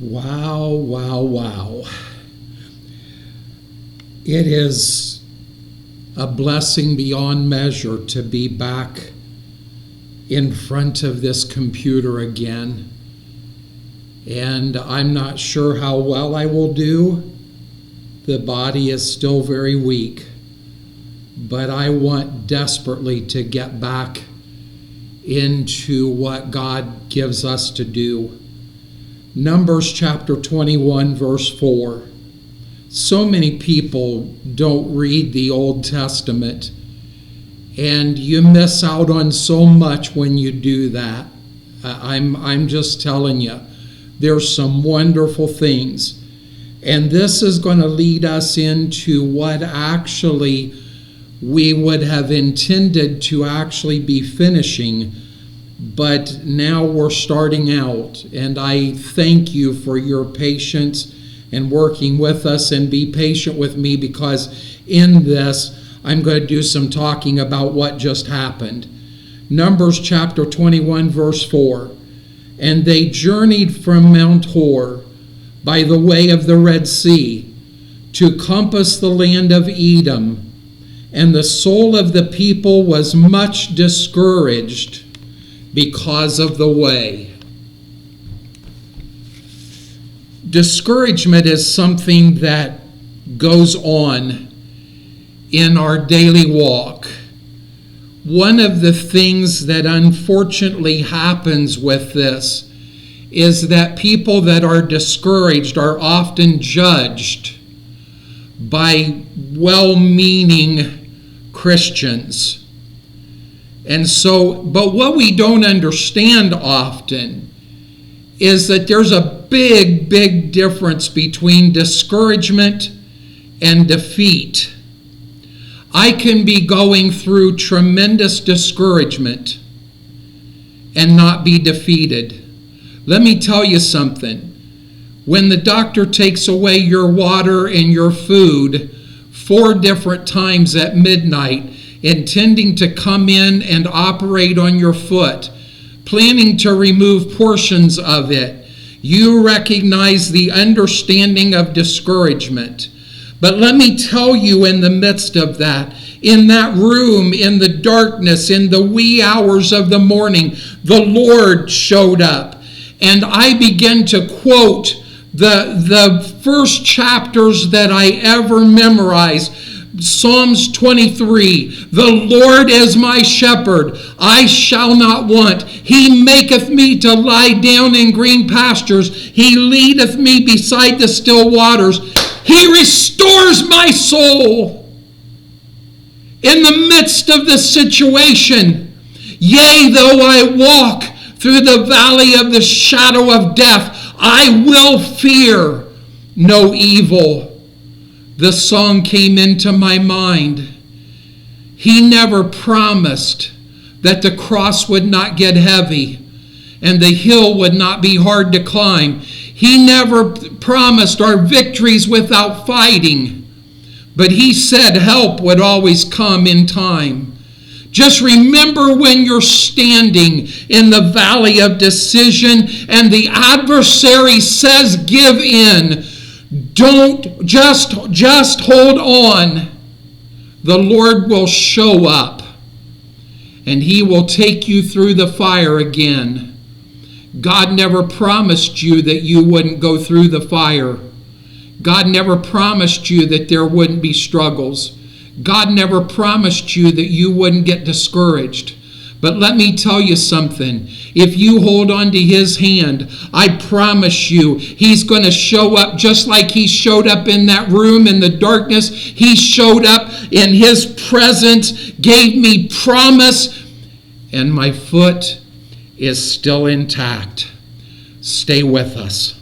Wow, wow, wow. It is a blessing beyond measure to be back in front of this computer again. And I'm not sure how well I will do. The body is still very weak. But I want desperately to get back into what God gives us to do. Numbers chapter 21, verse 4. So many people don't read the Old Testament, and you miss out on so much when you do that. I'm just telling you, there's some wonderful things. And this is going to lead us into what actually we would have intended to actually be finishing, but now we're starting out. And I thank you for your patience and working with us, and be patient with me, because in this I'm going to do some talking about what just happened. Numbers chapter 21, verse 4. And they journeyed from Mount Hor by the way of the Red Sea to compass the land of Edom. And the soul of the people was much discouraged because of the way. Discouragement is something that goes on in our daily walk. One of the things that unfortunately happens with this is that people that are discouraged are often judged by well-meaning Christians. And so, but what we don't understand often is that there's a big, big difference between discouragement and defeat. I can be going through tremendous discouragement and not be defeated. Let me tell you something. When the doctor takes away your water and your food 4 different times at midnight, intending to come in and operate on your foot, planning to remove portions of it, you recognize the understanding of discouragement. But let me tell you, in the midst of that, in that room, in the darkness, in the wee hours of the morning, the Lord showed up. And I began to quote the first chapters that I ever memorized. Psalms 23, the Lord is my shepherd, I shall not want. He maketh me to lie down in green pastures. He leadeth me beside the still waters. He restores my soul. In the midst of the situation, yea, though I walk through the valley of the shadow of death, I will fear no evil. The song came into my mind. He never promised that the cross would not get heavy and the hill would not be hard to climb. He never promised our victories without fighting, but he said help would always come in time. Just remember, when you're standing in the valley of decision and the adversary says give in, don't just hold on. The Lord will show up and he will take you through the fire again. God never promised you that you wouldn't go through the fire. God never promised you that there wouldn't be struggles. God never promised you that you wouldn't get discouraged. But let me tell you something. If you hold on to his hand, I promise you, he's going to show up just like he showed up in that room in the darkness. He showed up in his presence, gave me promise, and my foot is still intact. Stay with us.